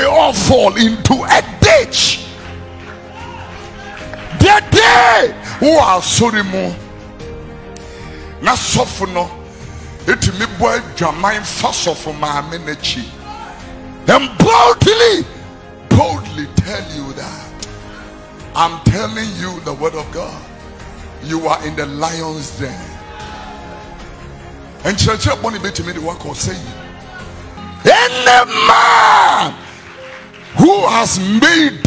they all fall into a ditch. The day who are sorry more. Na Sofo no etimi boy dwaman fa Sofo ma menachi. And boldly tell you that I'm telling you the word of God. You are in the lion's den. And church money bet me the work or say any man who has made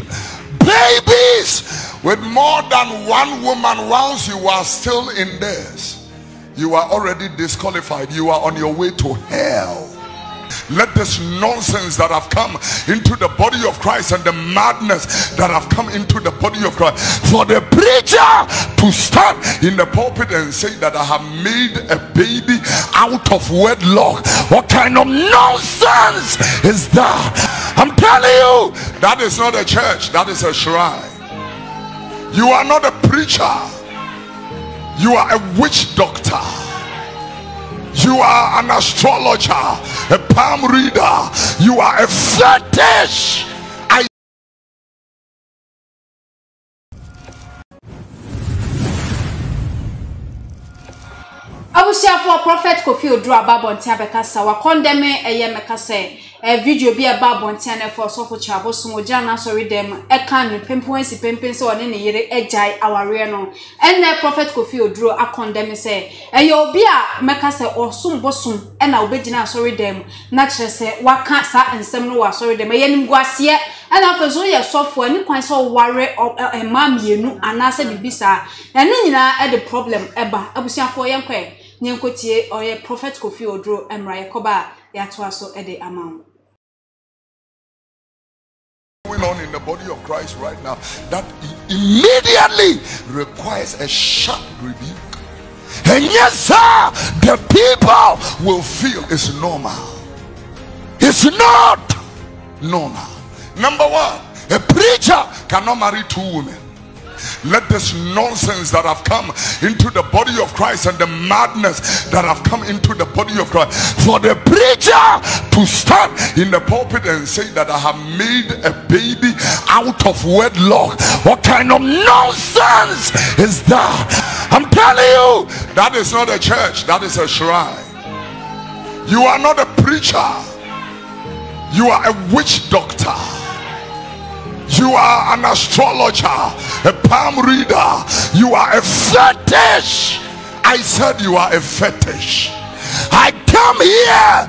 babies with more than one woman whilst you are still in this, you are already disqualified. You are on your way to hell. Let this nonsense that have come into the body of Christ and the madness that have come into the body of Christ, for the preacher to stand in the pulpit and say that I have made a baby out of wedlock. What kind of nonsense is that? I'm telling you, that is not a church, that is a shrine. You are not a preacher. You are a witch doctor. You are an astrologer, a palm reader. You are a fetish. For Prophet Kofi Oduro tɛars wa condemn mekase video bi aba bontiane for Sofo Kyiri Abosom ojana sorry dem e kan no pempensi pempense one ne yere ejai aware no enne Prophet Kofi Oduro a condemn say eye obi a mekase osum bosum e na obegina sorry dem na kire se waka sa ensem no wa sorry dem ye nim guase e na fezo ye Sofo ani kwan so ware ema mienu anase bibisa ene nyina e the problem eba abusiafo ye nkwe nyenkotie oye Prophet Kofi Oduro emra yakoba yatoaso ede amount going on in the body of Christ right now that immediately requires a sharp rebuke. And yes, sir, the people will feel it's normal. It's not normal. Number one, a preacher cannot marry two women. Let this nonsense that have come into the body of Christ and the madness that have come into the body of Christ, for the preacher to stand in the pulpit and say that I have made a baby out of wedlock. What kind of nonsense is that? I'm telling you, that is not a church, that is a shrine. You are not a preacher. You are a witch doctor. You are an astrologer, a palm reader. You are a fetish. I said you are a fetish. I come here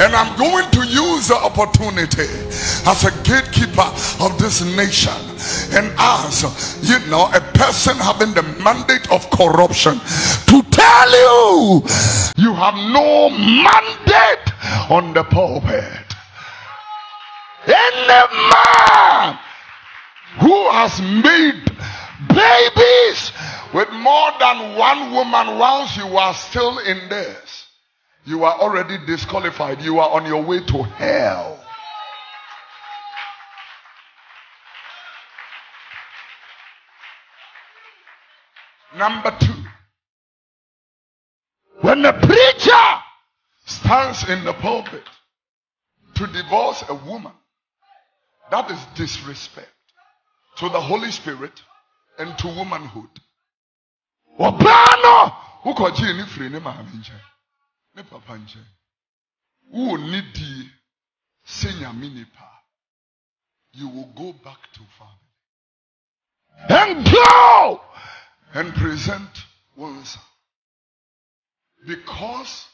and I'm going to use the opportunity as a gatekeeper of this nation and as, you know, a person having the mandate of corruption to tell you, you have no mandate on the pulpit. Any man who has made babies with more than one woman whilst you are still in this, you are already disqualified. You are on your way to hell. Number two, when the preacher stands in the pulpit to divorce a woman, that is disrespect to the Holy Spirit and to womanhood. Wabano uko ji ni free ni maami nche ni papa nche u nidi senya minipa, you will go back to family and go and present once, because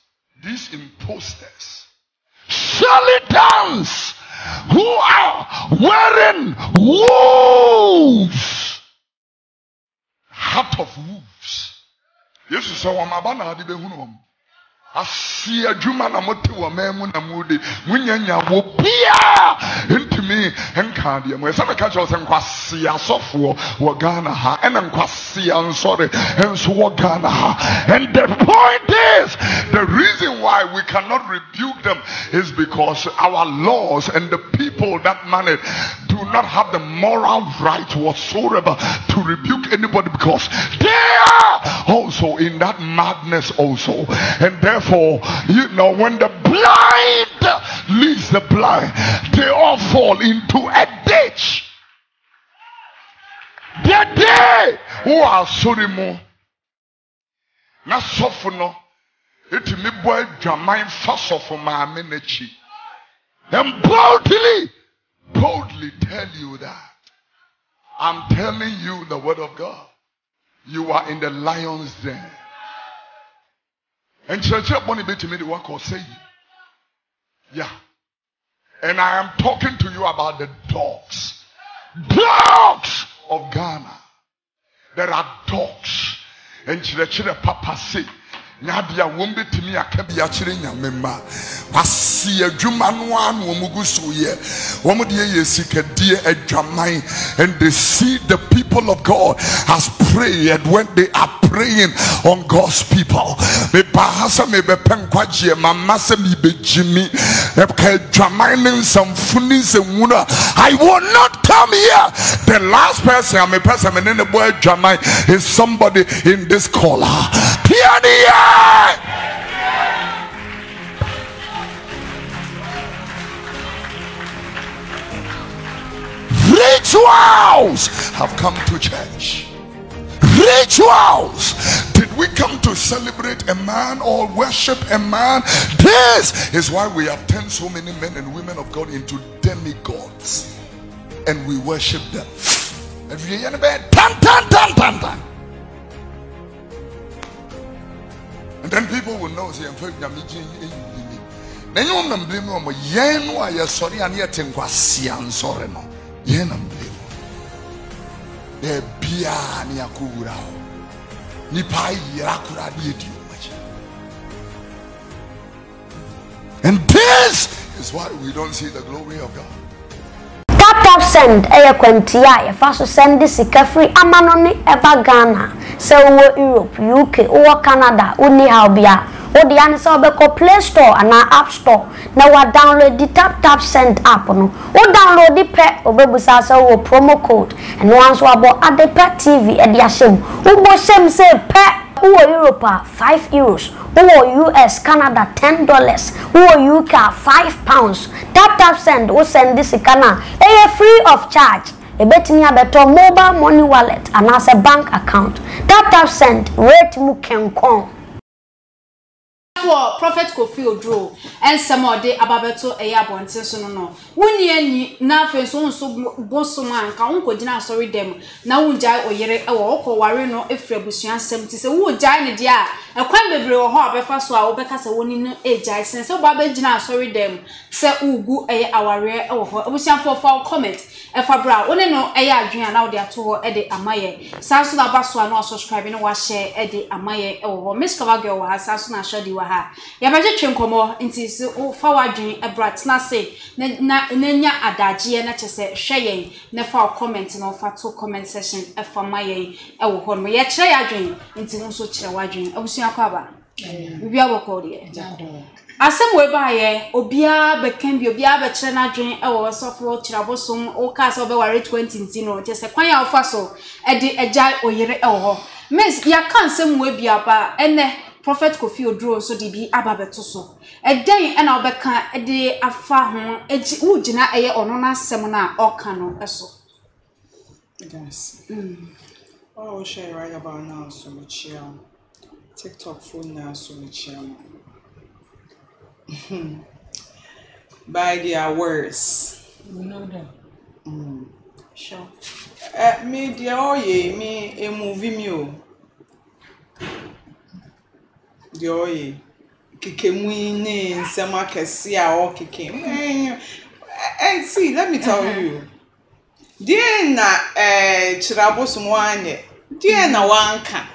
these imposters charlatans who are wearing wolves, heart of wolves. Yes, so Wamabana Adibehunum. Asia Juma na mote wa memu na mude munyanya wo bia into me enkandia mo esa me ka cho se nkwase asofo wo Ghana ha ena nkwase ansore enso wo Ghana ha. And the point is, the reason why we cannot rebuke them is because our laws and the people that manage do not have the moral right whatsoever to rebuke anybody, because they are also in that madness also. And therefore, you know, when the blind leads is the blind, they all fall into a ditch. The day who are sorry more. Na Sofo no, it me boy Jamain fast of my menechi. And boldly tell you that. I'm telling you the word of God. You are in the lion's den. And church money bet me the work or say. Yeah. And I am talking to you about the dogs. Dogs of Ghana. There are dogs. And church papa say. Nadia wombe timi akabi achire nyamema wasi adwuma no anu omuguso ye womo de ye sikadie adwaman, and they see the people of God has prayed when they are praying on God's people. Me bahasa me be penkwaje mama se mi be jimi e ka adwaman nen samfuni se wuna. I will not come here. The last person I'm a person me ne boy adwaman is somebody in this caller. Piania. Rituals have come to church. Rituals. Did we come to celebrate a man or worship a man? This is why we have turned so many men and women of God into demigods, and we worship them. And then people will know, say, then you won't blame me. Yen wa ya sorry and yet in Quasian sorry no. Yen am blame. The bia ni akura. Ni pai yakura di. And this is why we don't see the glory of God. Tap send kwentia faso send sika free amanoni eba Ghana se wo Europe UK wo Canada uni how bia wo de an se obeko Play Store and App Store na wa download the tap send app no wo download the pre obebusa se wo promo code and once wo abo Adepa TV e de ahyem wo bo hyem se pe wo Europe €5, wo US Canada $10, wo UK £5. Tap send wo send this kana free of charge. Ebetini abeto mobile money wallet and as a bank account. Tap send rate mu kenkon. For Prophet Kofi Oduro and some more day ababeto abonte so no woni ani na fe so bosoman ka won kodina sorry dem na wunjai oyere e wo ware no efre busua asem ti se wunjai ne dia ekwan bebre wo ho abefa so a wo beka se woni no ejai sen se bo abegina sorry dem se ugu aware e wo ho abusua for comment e fa bra woni no adwen na wo de ato ho e de amaye sa so na baso na subscribe no wa share e de amaye e wo ho Miss Kavage wo ha sa so na shodi wa ha ya baje twenkomo nti so fa wadwen ebrat na se na nya adagie na chese hweyen na fa comment na fa to comment section e fa mayen e wo ho no ye kire ya dwen nti nso kire wadwen abusua kwa ba bibi aboko de asem we ba ye obia bekan bi obia be kire na dwen e wo Sofo Kyiri Abosom o ka se obe ware 20 no chese kwan ya ofa so e de ejai oyere e wo ho miss ya kan sem we bia ba ene Prophet Kofi Oduro so di bi ababeto so eden na obeka de afa ho eji ugina eye ono na asem na oka no eso guys oh share right about now so much TikTok phone now so much by their words we know them sure me dia oye me e movie me o Joy Kikemwini Nsema Kesia or Kikim. Hey, see, let me tell you. Dear na Kyiri Abosom one, dear na wanka.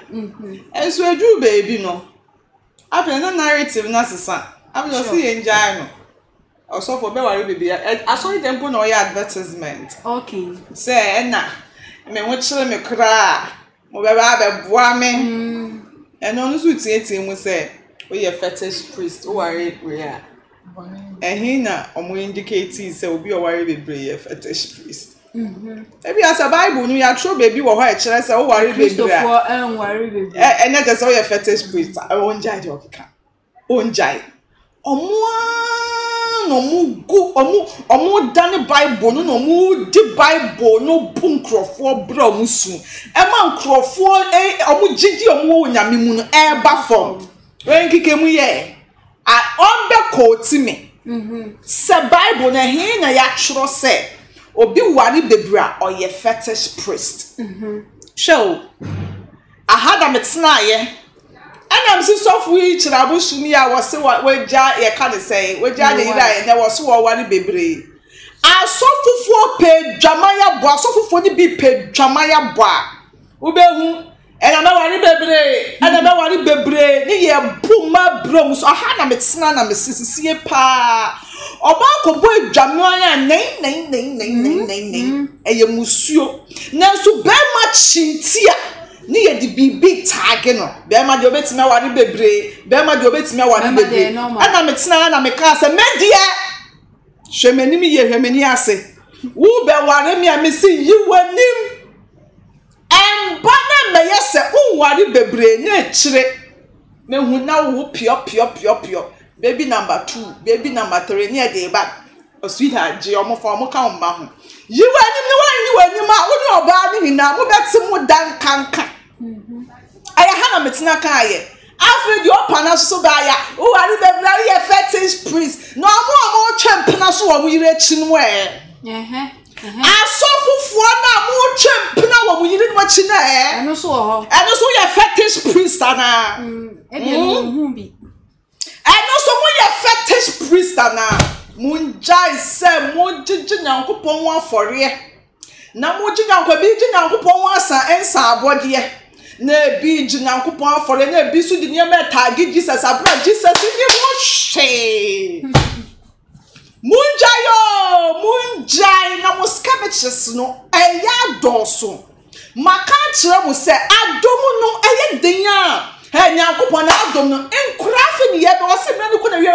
And so do baby no. After no narrative nasa. I will see enjoy no. Also for Bewari baby. I saw them put no advertisement. Okay. Say na. Me what chile me cry. Mo beba be boa me. And on the suit, we say, we are fetish priest, who are it, we are. And he now, indicating, so be a worry with fetish priest. Maybe as a Bible, we are true baby or white, shall I say, oh, worry with and that is all your fetish priest. I won't judge your cat. Won't judge. Oh, no mu gu omu dane Bible no mu di Bible no punkrofo bra omu su ema nkrofo omu gigi omu onyame mu no eba form wen kikemu ye a onbe quote me se Bible na he na ya tworo se obi wari bebra oye fetish priest show ahada metena ye anam si Sofo Kyiri Abosom ya wose wagya ye ka ne say wagya ne ira na wose wo wari bebre asofofo pe dwamaya bo asofofo ni bi pe dwamaya bo a ubehu ena me wari bebre ana me wari bebre ni ye buma brom so ahada metena na mesisisie pa oba ko boy dwamaya nei eye musuo nanso be ma chintia ni ye di bibi tag no be ma de obetima wari bebre be ma de obetima wari bebre ana metena na me ka se medie hwemani mi ye hwemani ase wo be wari mi amesi yiwanim emba na me yese unwari bebre na kire me hu na wo pio baby number 2 baby number 3 ni e de ba o sweetheart je omo fa omo ka omba ho yiwanim a wo ni oba ni na mo beti mo dan kanka aya hana metina kan aye afre di opana so ba ya wo wari bebre ye fetish priest no omo twempena so wo mo yire chi no asofofo na mo twempena wo mo yire no chi na eno so ye fetish priest ana e de no hu bi eno so mo ye fetish priest ana munjai se mo gigi nyankopon wa afore na mo gigi nyankopon wa asa ensa abode na bi gigi nyankopon afore na bi su di ne me tagi Jesus abra Jesus ni mo hwe munjai na mo scabeches no eya doso maka kire mo se adomu no eye den a nyankopon na adom no enkrafe ni ye be o se me ni ko na wi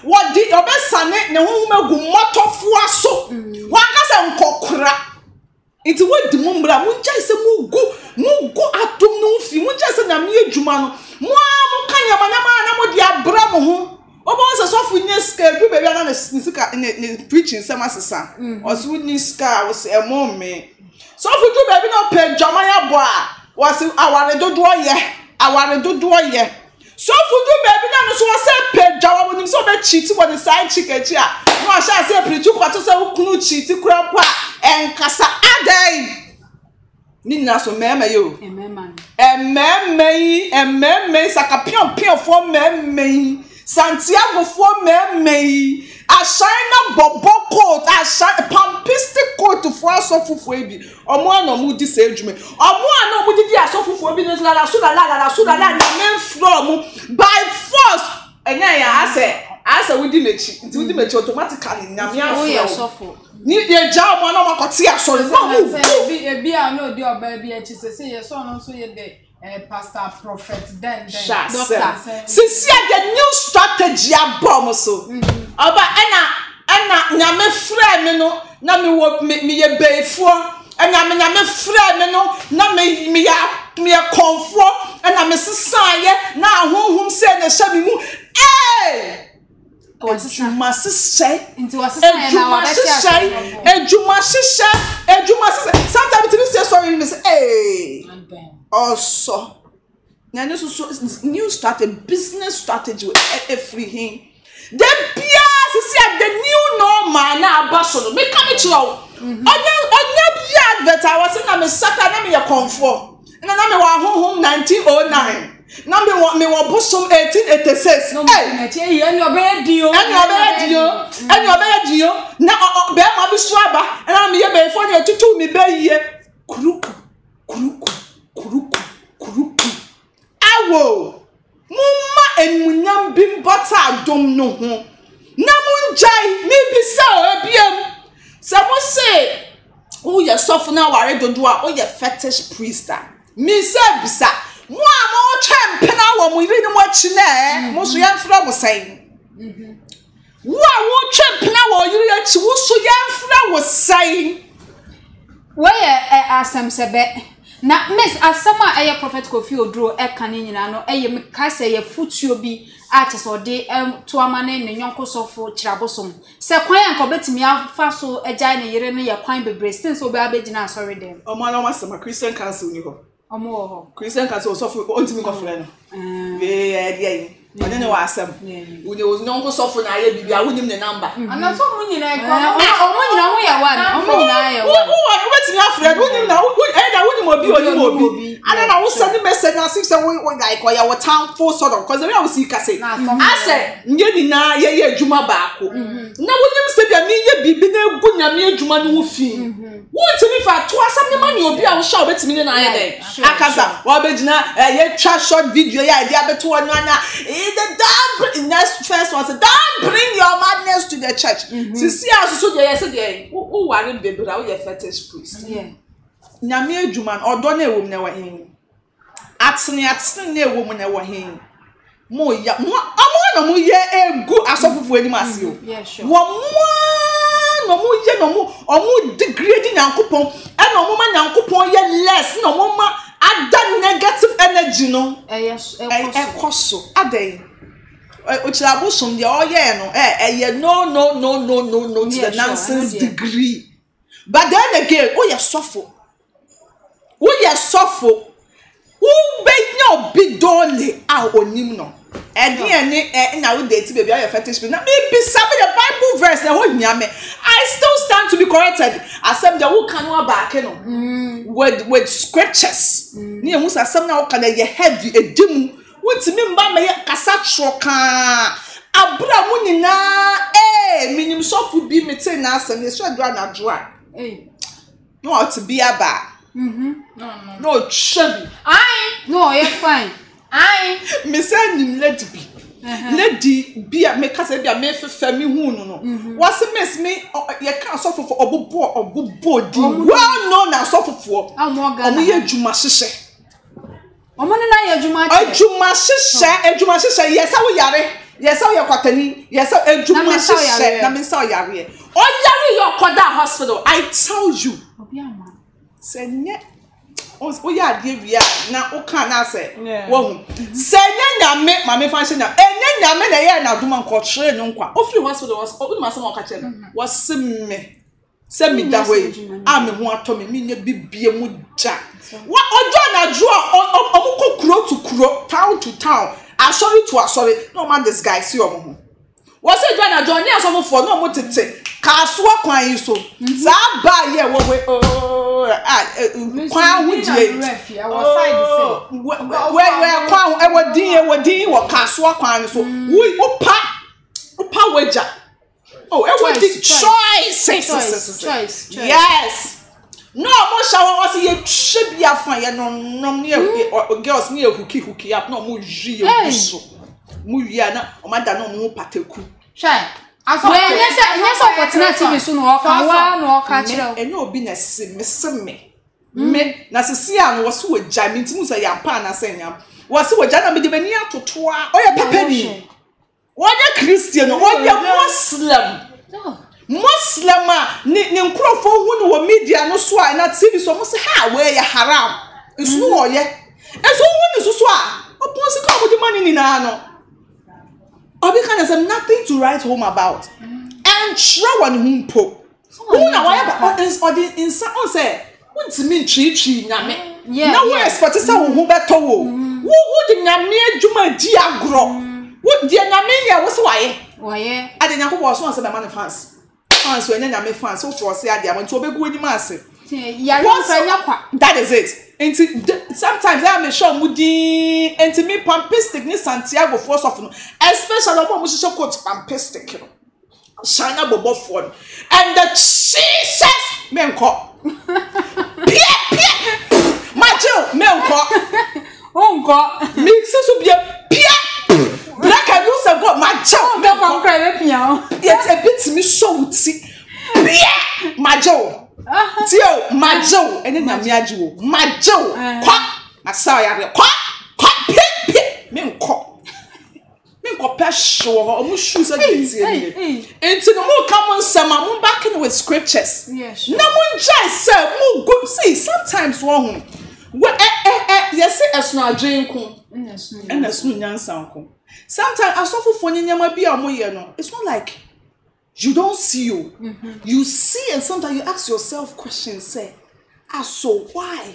wodi obesane ne ho magu motofo aso waka se nkokora iti wodi mumbra munjai se mugu adom no fi munjai se na me adwuma no mo kanya na mo di abra mo ho obo se Sofo nyeska du be bia na sika ne preaching se masesa o se woni ska wo se me Sofo du be bi no pe dwamaya bo a wo se aware dodo ye Sofo du be bi na no so wo se pe dwawa wonim so be cheat wo the side chicken chi a no a sha se preach ko to se wo kunu cheat kura po a enkasa adai ni na so mema yo emema sakapion fo mema Santiago for me a shine bobo coat a shine pampistic coat for Sofo ebi omo ana mu di se adwume omo ana mu di Sofo ebi la na men from by force enya ya ase we di mechi nti we di mechi automatically nyame afro ni ye ja omo na makote asori no ebi a no di oba ebi echi se ye so no so ye de pastor prophet then doctor since the new strategy abom so oba ena nyame frɛ me no na me ye Bayifoɔ nyame frɛ me no na me ya konfo ena me sesaye na ahonhom se na hye me mu ejuma sisɛ sometimes you say sorry you say also now this new strategy business strategy with every him the see the new normal na abaso me come to onya bia advert I was na me sata na me ya comfort na me wa honhom 1909 na me wa bosom 1886 na tie ye ni obedio na be ma bi so aba na me ye Bayifoɔ na tutu me be ye kuruku awo mumma emunyam bimbota adom no ho na munjai mi bisa obiem se mo se o ye Sofo na ware dodo a o ye fetish priest mi se bisa mo a mo twempena wo mo yiri ni mo achi na mo so yemfra mo sai wo a wo twempena wo yiri achi wo so yemfra wo sai wo ye asem sebe Na miss asama eye prophet Kofi Oduro eka ne nyina no eye meka se ye futuo bi a chese de to amane ne nyonko Sofo Kyiri Abosom se kwan anka betimi afa so agya ne yere no ye kwan bebre since obi abegina asori dem omo na masema Christian council ni ho omo ho Christian council Sofo ontimi ko frɛ no ye ɔne ne wa asɛm wone nyonko Sofo na aye bibia wonim ne number ana so mu nyina e omo nyina ho ye one omo nyina ye one wo betimi afrɛ wonim na wonim obi ana na wo send message na say we like or your town full sort of cause we will see kase ase nye ni na ye adwuma baako na wonim se bia me ye bibi na egu nyame adwuma no ho fi wontimi fa to asam ne ma ne obi a wo sha obetimi ne na aye den akaza wo begina ye twa short video ya dia beto no na the next first one say don't bring your madness to the church sisi asusu de yes de wo ware bebra wo ye fetish priest nyame adwuma odo na ewom na wa hin atene na ewom na wa hin mo ya mo na mo ye egu asofofo anim ase o wo mo ye no mo omo degrade nyankopon e no mo ma nyankopon ye less no mo ma ada negative energy no ekoso adai Kyiri Abosom de oye no no to the nonsense degree but then again we are Sofo who be no big dole a onim no na we date baby I fetish na maybe some the Bible verse na ho nyame I still stand to be corrected asem the who can no back no with scriptures ni emu asem na wo kan ye heavy edimu wotimi mba me kasa troka abra mu nyina minim Sofo bi mete na asem ye so adwa na adwa no to be aba no chabi no you're fine me say nim lady bia me kasa bia me fefa me hu no was miss me ye kan Sofo for obobo di well known as Sofo omo ye djuma hyehyɛ omo ne na ye djuma adwuma hyehyɛ yes awo yare yes awo yakwatani yes adwuma hyehyɛ na me say yare o yare your koda hospital I tell you obi ama say nye o ya de wia na o kan na say wo hu say nyame mame fa hye na nyame na ye na duma nko tre no nkwa o free hospital was o ma say mo ka che was me da way a me ho ato me nya bibie mu ja wa ojo na jo omukọ kuro to kuro town to town asori to asori no man this guy see omo ho was say jo na jo ni asofo no mo tete ka so kwan yi so za ba ye wo we kwan wudie we kwan ewodin wo ka so kwan so we opa wager choice yes no mo shawo was ye hwe bia fan ye no ne girls ne huki up no mo hwi ye so mo wia na o ma da no mo pateku hwe aso yes opportunity so no ka wa no ka kire enye obi na me na sisi an wo so wagya me ntimu say yampa na senya wo so wagya na me de bani atoto a o ye pepani wonya Christian wonya Muslim ni nkrofo hu no media no so a na TV so mo se ha we ya haram isu no ye enso hu ni so a opon se ka mo di mani ni na no obi kan say nothing to write home about and try one humpo who na why ba insa on say wontimi ntwi nyame na we expect say wo hu beto wo di nyame adwuma di agro wo di nyame ye wo so waye ade nyakobo so on say be man fans so enya nyame fans so for say ade amanti obegu ani ma ase yare nya kwa that is it sometimes I am sure mudi me pampistic ni Santiago for Sofo especially omo hyehyɛ coat pampistic no shana bobo for and the Jesus menko pia macho menko onko mix so bia pia black and you say go macho go from cry pia yet a bit me so ti pia macho tio majo ene na mi ajiwo majo kwa asa ya kwa pie menko pesho o mu shoes against enti no mo come on sama mo backing with scriptures na mo njai say mo go see sometimes one Yes, as no drink, and as no nyansanko. Sometimes I suffer for nyama bi amoye no. It's not like you don't see you. You see, and sometimes you ask yourself questions. Say, so why?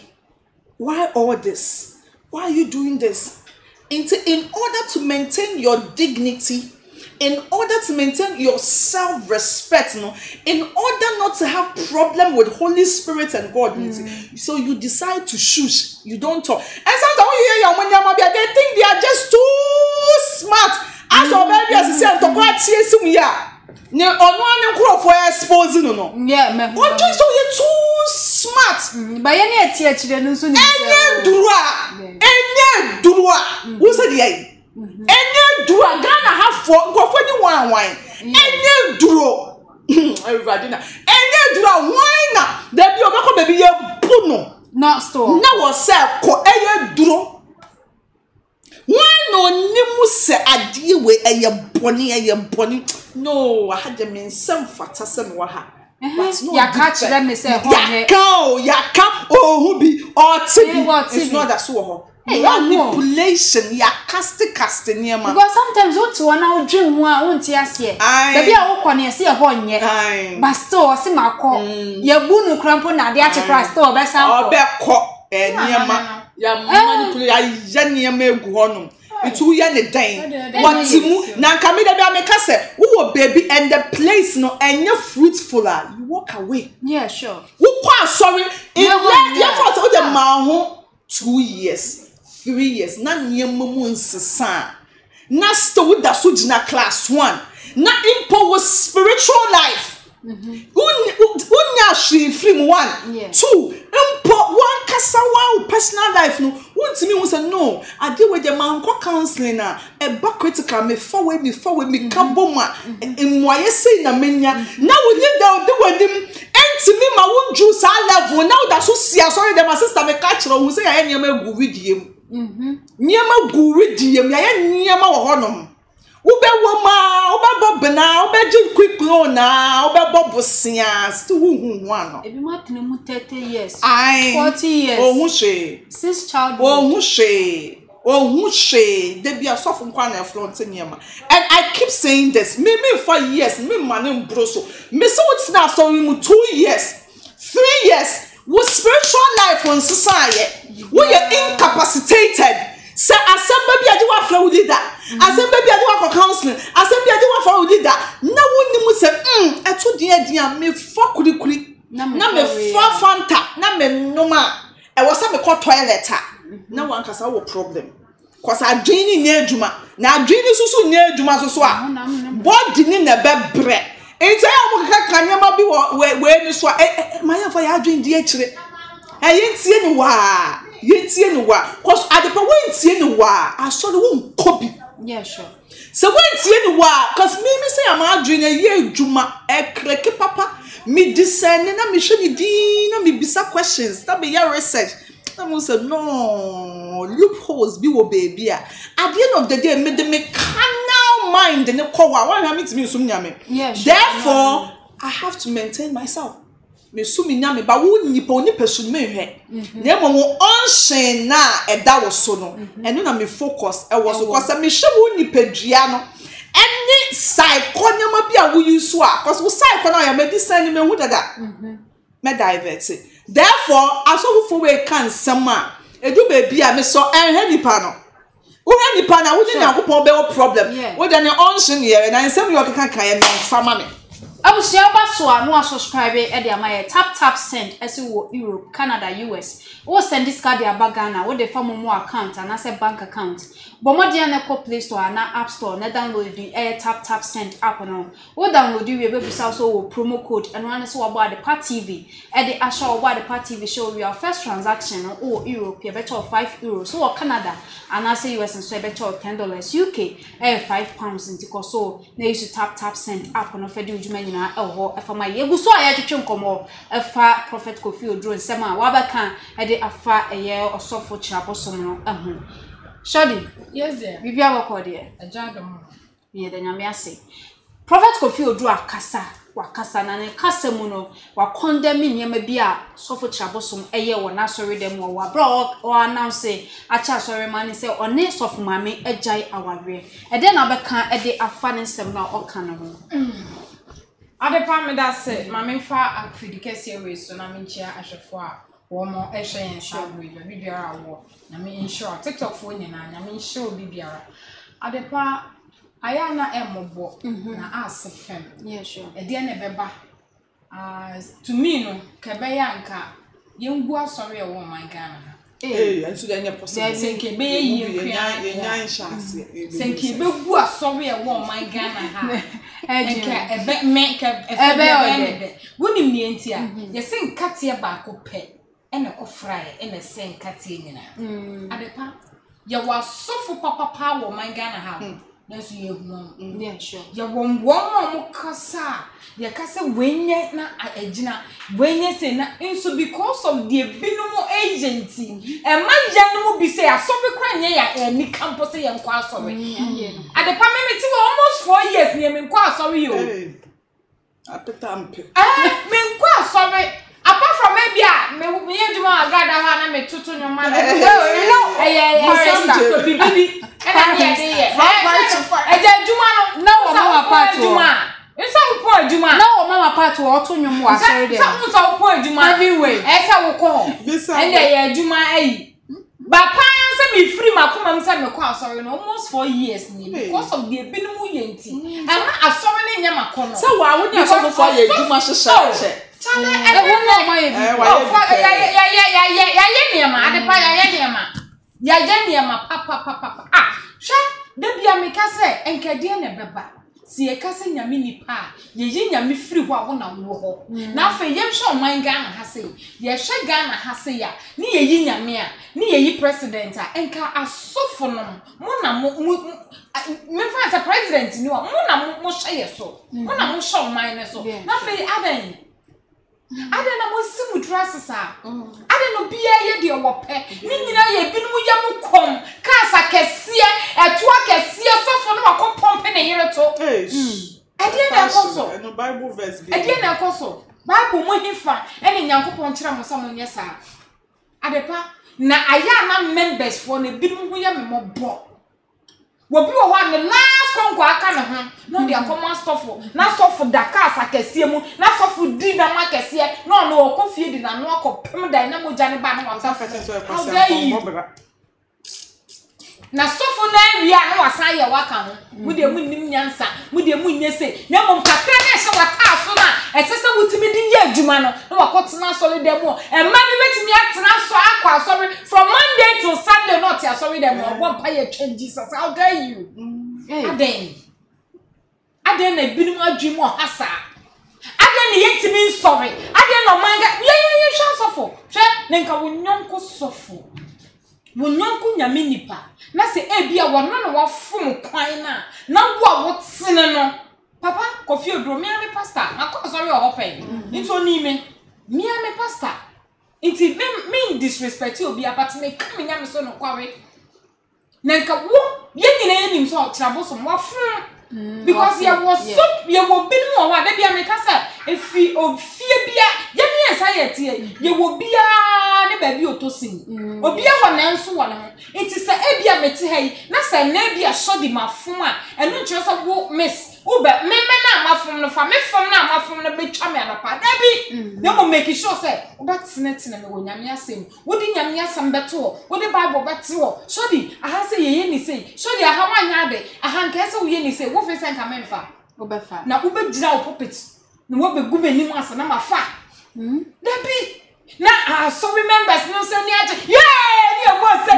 Why all this? Why are you doing this? In order to maintain your dignity, in order to maintain your self-respect, in order not to have problem with Holy Spirit and God, so you decide to shush. You don't talk. And sometimes when you hear your money, they think they are just too smart. As your baby as said, to go TSM here. No, on for exposing no. Yeah, what you so you too smart. But any teacher, then so any dua. Who said ye? Any dua Ghana have for go for the wine. Any duro. Everybody na. Any dua wine na. There be obako baby ye puno. Not store. Na was say ko eye duro. Why no nimu se adie we eye boni. No, I had them in some fatasem waha. But no, ya catch them me say ya can who be or TV. It's not that so. Manipulation, ya casting near man. Because sometimes what to one dream one won't yes here. Baby, I walk on your see a horn yet. But still, see my call. Ya bunu crampo na the Christ store best out. Near man, ya manipulate ya me guonum. It's who ya the dame. What Timu now come in the Amekase, who baby and the place no and you're fruitful. You walk away. Yeah, sure. Who pass sorry in that for the Maho 2 years, 3 years, none near Moon San. Nasta with the Sujina class 1. Not impo was spiritual life. Unya she film 1, 2. Impo 1 kasa wow personal life no. One to me was no. I deal with the man counseling na a back critical me forward me kaboma in why say na menya. Now we need to do with him. And to me my won't juice our level now that's so see sorry that my sister me catch who say I nyama gu with him. Nyama gu with him ya nyama wo honom. Ube woma, ube bobna, ube jin quick na, ube bobosia, still who one. If you want to 30 years, 40 years, oh she, since childhood, oh she, they be a soft corner fronting yama. And I keep saying this, me 4 years, me man broso, me so it's now so 2 years, 3 years, with spiritual life on society, we are incapacitated. Say baby I do want flow leader. Baby I do want counseling. Baby I do want flow leader. Na woni mu say eto dia me fa kuri na me fa fanta na me noma e wo say me ko toilet na wan kasa wo problem cause adwini nya adwuma na adwini susu nya adwuma so a body ni na bebre enti ya mo kaka nyama bi we ni so ma ya fa ya adwini di akire yentie ni wa yentie ni wa cause adepa wentie ni wa asori won kobi. Yeah, sure. So wentie ni wa cause me say am adwene ye adwuma ekreke papa me discern na me hwe ni din na me bisa questions na be your research na mo say no loopholes bi wo baby at the end of the day me the carnal mind ne kowa wan ha me timi sum nyame. Therefore I have to maintain myself. Me sumi nyame ba wo nipa oni pesu me hwe na mo onshen na eda wo so no eno na me focus e wo so cause me hwe wo nipa dua no any psychonyama bi a wo use a cause wo psycho na ya medicine me hu daga me divert. Therefore aso wo we kan sama edu ba bia me so enhe nipa no wo he nipa na wo ni yakopon be wo problem wo de ne onshen ye na nsem yo keka kan ye no fama me Abusia baso no subscribe e dey amaye tap send ese wo Europe, Canada, US. Wo send this card ya Ghana, wo dey form mo account and as a bank account. But mo dey na Play Store na App Store na download the tap send app no. Wo download we be so wo promo code and one so about the Part TV. E dey assure about the Part TV show your first transaction or Europe you better €5. So or Canada and as US and so better $10. UK £5 into so na use tap send app no for the na eho efa ma ye guso aya twetwe nkomo efa Prophet Kofi Oduro nsema wabaka e de afa eye Sofo Kyiri Abosom no eho Shadi yes there bibia bako de ajadom ye de nyame ase Prophet Kofi Oduro akasa wakasa na ne kasa mu no wa condemn niam bi a Sofo Kyiri Abosom eye wo na sorry dem wo wa bra o announce acha sorry man say one Sofo mame agyan awawe e de na beka e de afa ne nsem na o kan ho adepa me da se mame fa akfidikese we so na me nchia ahwefo a wo mo ehwe yen sabri bi biara wo na me ensure TikTok fo nyina na me ensure bi biara adepa ayana emobo na asefem yeah sure e de na beba to me no kebeya nka yengu asori e wo man Ghana anso da nya possible senke be yi nya chance senke be gu asori e wo man Ghana ha enka ebe me ka ebe wonim ne enti a ye sen katie ba ko pe ene ko frae ene sen katie nyina adepa ye wa Sofo papa wo man Ghana ha Nanso ye hu yeah sure ye won mo kasa ye kasa wenye na agina wenye se na inso because of the binumo agency e manja no bi say asobe kra nye ya ni campus ye nkwa asobe adepa me ti almost 4 years ni me nkwa asobe yo apetampe me nkwa asobe apart from maybe me yeduma agada ha na me tutu nyoma na to bibini and I Juma no mama part Juma. It's a poor Juma. No mama part to auto nyom wa sorry there. Some poor Juma everywhere. Esa wo ko. And dey Juma eh. Ba pa say me free makoma me say me ko sorry no almost 4 years ni because of the ebinumu yenti. And na asori ne nya makono. Say wa wo ni asori 4 years Juma hyehyɛ. Chale e wo no ma ye bi. Ya ye niema adepa ya ye niema. Ya ye niema papa. Sha da bia me ka se enkade na beba si e ka se nyame nipa ye yi nyame firi ho a wo na wo ho na afa ye hwe man Ghana ha se ye hwe Ghana ha se ya ni ye yi nyame a ni ye yi president a enka asofo no mo na mo me fa as president ni o mo na mo hwe ye so mo na mo hwe man ne so na afa aden na mo simu tɛars a aden no bia ye de wo pe ni nyina ye binum ya mo kom kasa kɛseɛ ɛtoa kɛseɛ Sofo no wakɔ pompe ne yere to aden na koso no Bible verse bi aden na koso Bible mo hifa ene Nyankopɔn kyerɛ mo sa mo nyɛ sa adepa na aya na members for ne binum ho ya me mobɔ wo bi wo ha me last konko aka ne ho no dia common Sofo na Sofo daka asakɛseɛ mu na Sofo di na makɛseɛ no no wo kofie di na no akɔpem dan na mogya ne ba na wasa na Sofo na wi a na wasa ye waka ho mu de mu nim nyansa mu de mu nyese na mom kakra na ehye waka so na esese wutimi di ye adwuma no na wakotena solid dem o e ma bi betimi atena so akwa sorry from Monday to Sunday not ya sorry dem o bompa ye twen Jesus how dare you aden na binum adwum o hasa aden ne yetimi sorry aden no manga ye hwa Sofo hwe ne nka wonyonko Sofo wonyonko nyame nipa na se ebia wono no wafom kwan na wo a wotene no papa Kofi Oduro me ame pastor na ko sorry o hopen into ni me ame pastor inti me disrespect obi abati me ka me nyame so no kwawe na nka wo ye nyina ye nim so Kyiri Abosom wafom because ye was so ye wo binum o wa da bia me kasa efi ofie bia ye me ensa ye tie ye wo bia ne ba bi otosin obia wo na nso wo no it is a bia meti hai na sa na bia shodi mafom a eno nkyere so wo miss wo be me na mafom no fa me fom na mafom no betwa me anapa da bi ne mo make sure say wo betene me wo nyame asem wo di nyame asem beto wo di Bible beto shodi aha say ye ni say shodi aha wanya ade aha nka say wo ye ni say wo fe sen ka memfa wo be fa na wo be gira wo pulpit na wo be gu benim asa na mafa da bi na so remembers no say ni age ni e mo say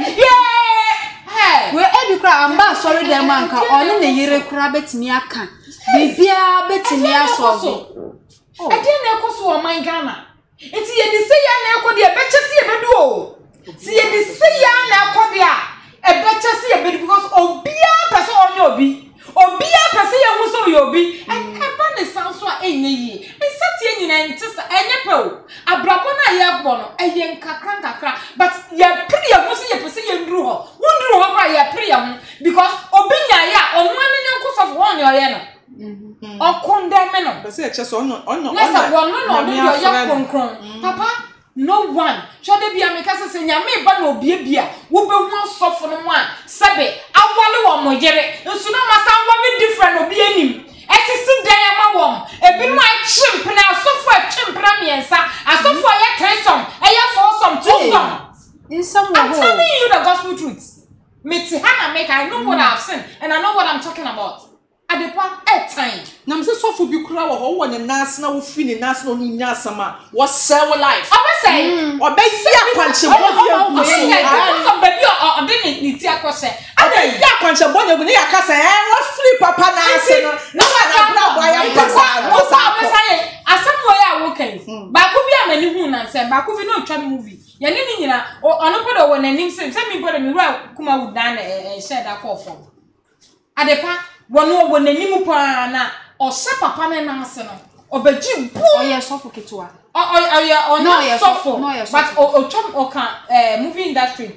we ebi kra amba sorry dem anka oni ne yire kra betimi aka bibia betimi aso ade na ekoso o man Ghana enti ye di say ya na ekodi e bechese e bedu o si ye di say ya na ekodi a e bechese e bedu because obia pese onye obia pese ye hu so ye obi e ba ne sanso a enye yi nsati nyina ntisa enye pe o abrabo na ye gbo no eye nkakra but ye piri ye hu so ye pese ye nduru ho wunduru ho ba ye piri ye hu because obi nya ya onu anu nyanko Sofo won ye no or condemn no. But say just on Yes, no, young Papa, no one. Shall there be a mecasa saying, "Yame, but no beer, will be one soft for one." Sabe, I wallow on my jerry, and soon I must sound very different or be any. As I sit there, my womb, a bit my chimp and our software chimp, and I saw for your treasure, and your foursome, two some. I'm telling you the gospel truth. Hannah make I know what I've seen, and I know what I'm talking about. At the part at time. Now, Mr. Sofo be crowd or one and national feeling national Nasama was sell life. I was saying, or they say, punch a baby or didn't need to say. I didn't punch a bonnet when I can say, I flip papa now. No, I somewhere okay. Bakubia many women and said, Bakubi no try movie. Yanina or on when a name same me body me well come out down and said that call for. At the part. One when the Nimupa or Sapa na Arsenal or Beji, oh, yes, Sofo Kitua. Oh, no, yes, Sofo, but or movie industry,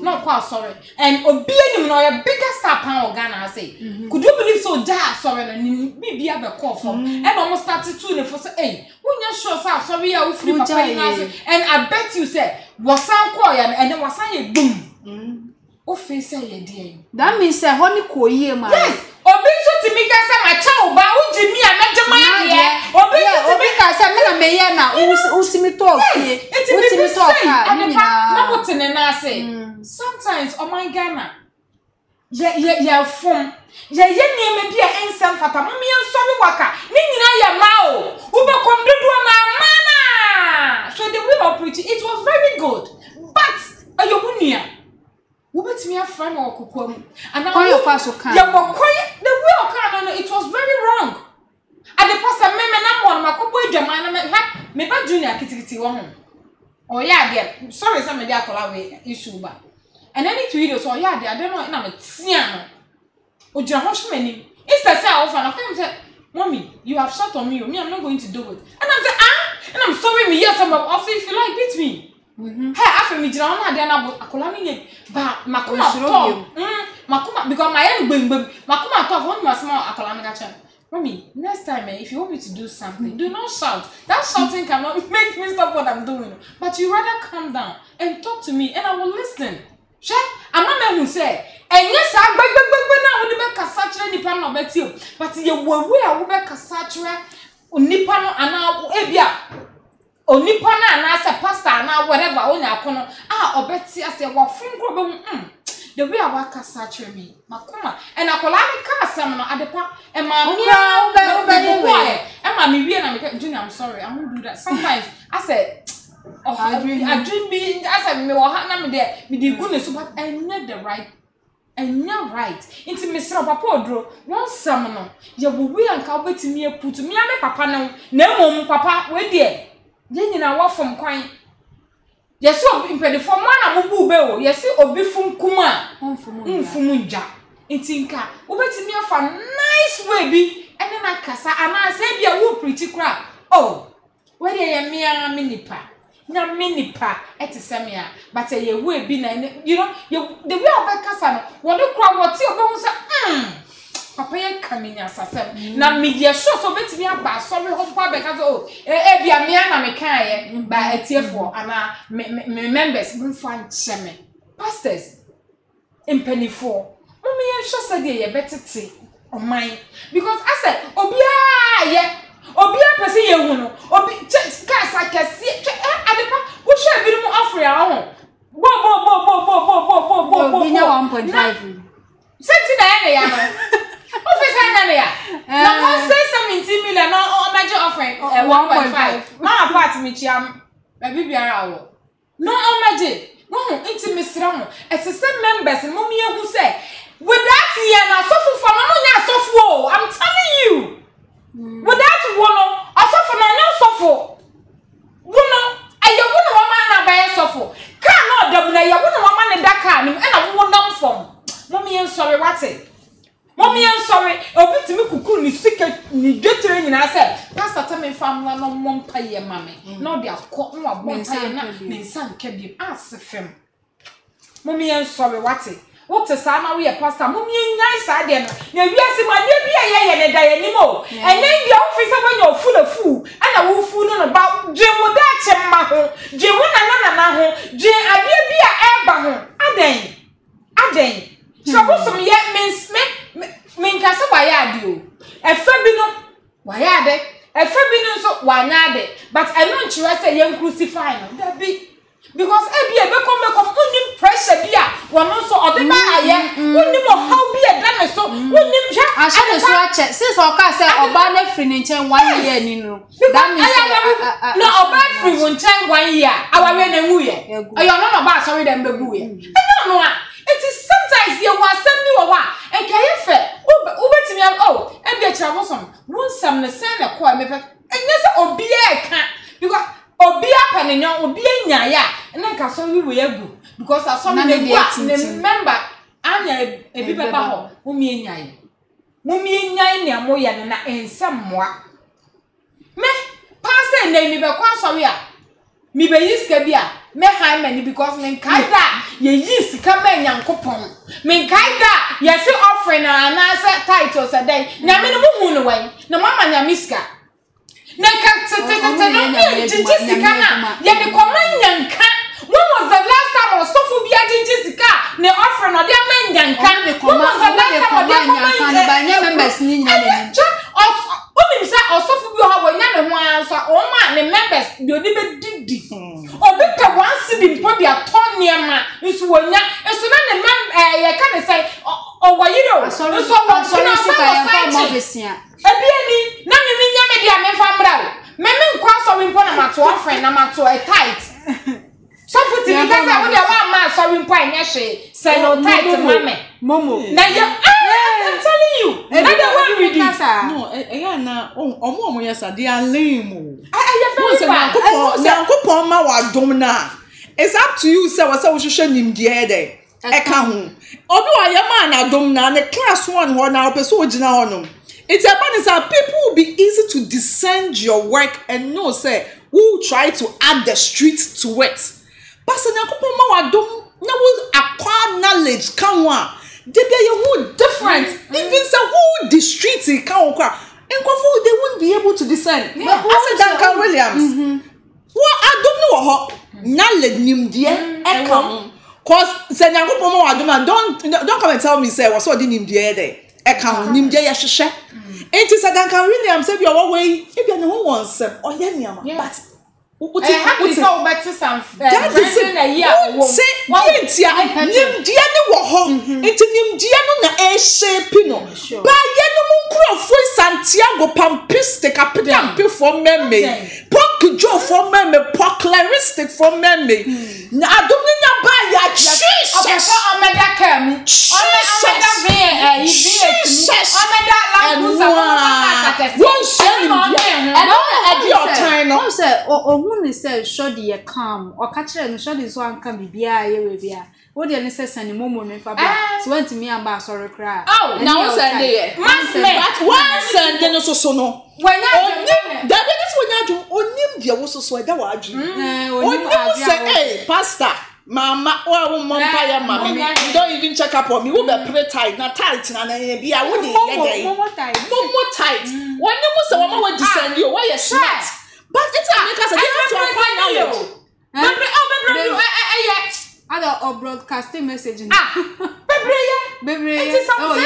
not quite sorry. And Obianim no a bigger star pound Ghana, I say. Could you believe so? Sorry, and maybe have a call from and almost started to for say, hey, when you're sure, sorry, I will free and I bet you say, was some quiet and then was saying boom. Face dear. That means a honey koye man. Yes. Obiso to make us my child, but who did me a major man? Obiso to make us a man, Mayana, ultimate talk. Ultimate talk. Sometimes, oh my Ghana. Yeah, from. Yeah, may be an instant for Mammy and Sorry Waka. Nina ya mao. Uber come to do mana. So the will of preaching, it was very good. But, Ayobunia. We met me a friend or Kukum, and now your pastor can. The real can, it was very wrong. And the pastor, me, my couple, Jamana, maybe Junior Kitty woman. Oh, yeah, dear. Sorry, some of the Akolawe issue, but. And any 2 years, or yeah, I don't know, and I'm a Tiano. Oh, Jahosh many. It's the self, and I said, Mommy, you have shot on me, I'm not going to do it. And I'm saying, and I'm sorry, me, yes, I'm off if you like, beat me. Hey, after me, Jana, then I Akolami, but Makuma, because my own boom, Makuma thought one was more Akolami. Mommy, next time, if you want me to do something, do not shout. That shouting cannot make me stop what I'm doing. But you rather calm down and talk to me, and I will listen. Sure, I'm not who say, and yes, I beg now, Cassatra, Nippon, or bet you, but you were where I will be Cassatra, Nippon, and now, Ebia. Onipana and as a pastor now whatever on your corner. Or Betsy as a walk from the way I work as me, Makuma, and I call a seminar at the park, and my and my Junior, I'm sorry, I won't do that. Sometimes I said, oh, I dream being as I may have there with the goodness, but I need the right. And you're right. Into Mr. Papa Oduro, one seminar, you will be and come to me, put to me, I make Papa no, Papa, where dear. Then I walk from Quine. Yes, so in the form one of Bubel, yes, or before Kuma, Fumunja. It's in car. Over to me of a nice way, be, and then I cassa, and I say, be a wood pretty crap. Oh, where they are mere minipa. No minipa, at a semia, but a year will be, you know, the way of a cassa, what the crowd was your bones. Papa coming as I said. Now, media show so bet me about sorry, hope because oh, be a man, I can by a tear for and members who find shaman. Pastors in penny for. Mommy, I'm sure said ye better tea on mine because I said, Obia, yeah, Obia, Percy, you know, Obi, just cast I can see it. What shall be more offer our own? Bo, 1.5. Send it now, say something similar, no major offering 1.5. Now, apart from me, baby, hour. No, magic. No, intimate room. It's the same members and mommy who say, with that, Yana, Sofo for Mamma Sofo. I'm telling you. With that one, I suffer no Sofo. And you wouldn't want to buy a Sofo. Cannot double, you wouldn't want in that car, and I won't know from. Mommy, I'm sorry, what's it? Mommy, I'm sorry. I'll be to me cuckoo, me sick, me get training. I said, Pastor, tell me, family, no one pay your mammy. No, they are caught no one pay, me son can be asked the film. Mommy, I'm sorry, what's it? what to say na we pastor mo mi nyai sa de no na wiase ma de bia ye ne da ye nimo and then the officer when you full of fool and I will fool no ba je mo da chemma ho je mo na ho je ade bia eba ho aden so bosom ye means me nkase wa ya ade o efa bi no wa ya ade efa bi no so wa nya ade but I no nchire say ye crucify no da bi because e be come unim pressure bia wono so ode ba aye unim how bia da me so unim hwa ashe so ache since oka say oba na free ni nchen 1 year ni no that means no oba free won nchen 1 year awawe na nwu ye ayo no ba sorry dem be gu ye no a it is sometimes you was send me wa enka ye fe ubetimi oh e bia kira bosom won sam ne sen na ko me pe enye se obi e ka because obi apanenyo obi anyaya na nka so wi we agu because aso me remember anya ebi beba ho mumi enyaye ne amoya na ensammoa me pass na mi be kwa so we a mi be yiska bi a me han mani because me nkaida ye yisika ma nyankopon me nkaida ye se offering na say title say dey na me no mu no wan na mama nya miska na ka tete no jisika na ye de komanyanka when was the last time Sofo bia jisika ne offering no de manyanka when was the last time de komanyanka ba nya members ni nyane Obi say Sofo bi ho nya me ho anso o ma ne members de odi be didi obi ka wansi bi mpo bi aton niema nso wonya nso na ne ye ka ne say o wayiro so sika ya fa mo besia ebiani na me nya me dia me fa mra me nkwa so we mpo na mato offering na mato a tight so put it because I would have ma so we mpo anya hwe say no tight momo na ya I'm telling you na the one we do no na omo yesa they are lame Yankopon ma wa dom na it's up to you say we hwehwe nimdie de eka ho obi wa ye ma na dom na ne class 1 ho na opeso ogina ho no. It's about people will be easy to discern your work and know say who try to add the street to it. But se nyankopon ma wadom na will acquire knowledge kan wa they be you different even say who the street kan kwa enkofo they won't be able to discern. But I said Duncan Williams what adom no ho knowledge nimdie e kan cause se nyankopon ma wadom don't come and tell me say was so di nimdie there eka nimdie ya hwehwe enti say Duncan Williams say bi owo we e bi na ho wonsem oye niama but what so better some that is a year say yentia nimdie ne wo ho enti nimdie no na e shape no ba ye no munkrofo Santiago Pampistic capital for meme pok jo for meme pokleristic for meme na adomni na ba ya Jesus omeda kam omeda ve omeda one say ohun say shodi ye calm o ka kire no shodi so anka bibia ye we bia wo de ne say sani momo no fa bia so want me amba sorry cry now send ye but one send no so no onim da be this wonadwo onim dia wo so e da wa adwo onim say hey pastor mama wa mompa ya mama you don't even check up on me wo be pray tight na tight na bia wo de ye dey momo tight woni mo say wo ma wo descend you why you smart but it's because I have to find knowledge baby other broadcasting message baby it is something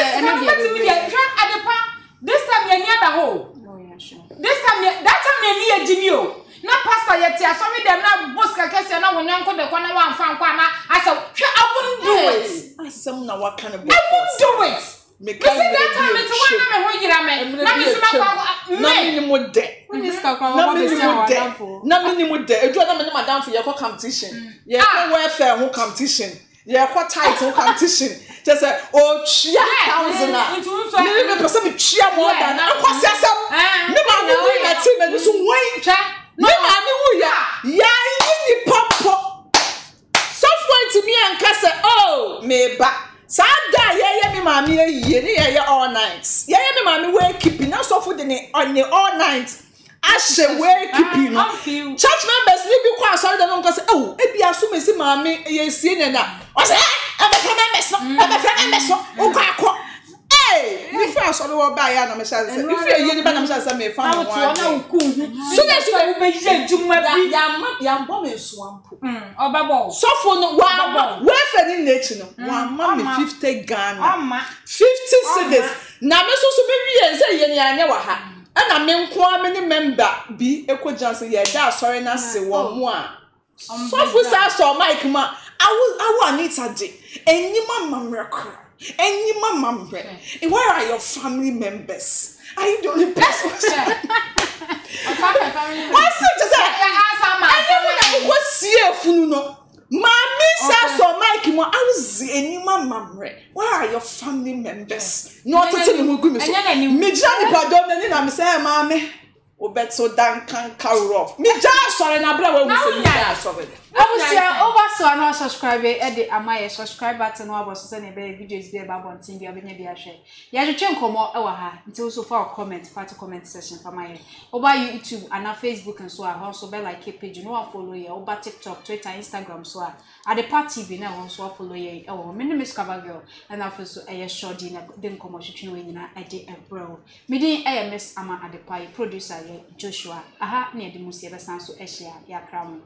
this time you near the hole this time that time you near Jimmy na pastor yet ya so me dem na boska kese na wonyanko de kwa na wan fa nkwa na asa I wouldn't do it asem na what kind of I wouldn't do it because that time it one na me ho yira me na me sima kwa na me ni mo de na me ni mo de edu na me ni madam for your competition ye ko welfare ho competition ye ko title competition just say o chia 1000 na me person me chia more than na ko sesam me ma no we na team me so win no mami wu ya yi ni popo software to me and say oh me ba sada ye me mami ye ni ye all night ye me mami we keeping na software de ni on the all night ashe we keeping no church members ni bi kwa sorry dem no say oh e bia so me si mami ye sie ne na o say Hey, if I saw the buy and I'm a child, if you're going to say, me found one. So that's why we make it to my young woman swamp. Or babo. Sofo no one. Where for in nature? One mommy 50 Ghana. 50 cities. Now, me so be say, I never had. And I mean, quite many member be Echo Johnson. Yeah, that's sorry, not say one more. Sofo saw Mike ma. I want it a day. And you mamma miracle. And you mamma bread. And where are your family members? Are you the only person? What's it to say? I never was here for no. Mammy says so Mike ma. I was and you mamma bread. Where are your family members? Not to tell you who me pardon and I'm saying, Mammy. Bet so dan can carry me just sorry na bra we say me sorry over so na subscribe e am I subscribe button no abo so na be videos be ba bontin bi obenya bi ahwe ya twetwe nkomo e wa ha nti so for comment part comment section for my over YouTube and Facebook and so also be like page no follow ye over TikTok Twitter Instagram so at the party bi na won so follow ye e wo me Miss Cover Girl and after so e short na de nkomo twetwe we nyina e de ebro me din e Miss Ama Adepai producer Joshua aha na de musie be san so ehia ya kra mo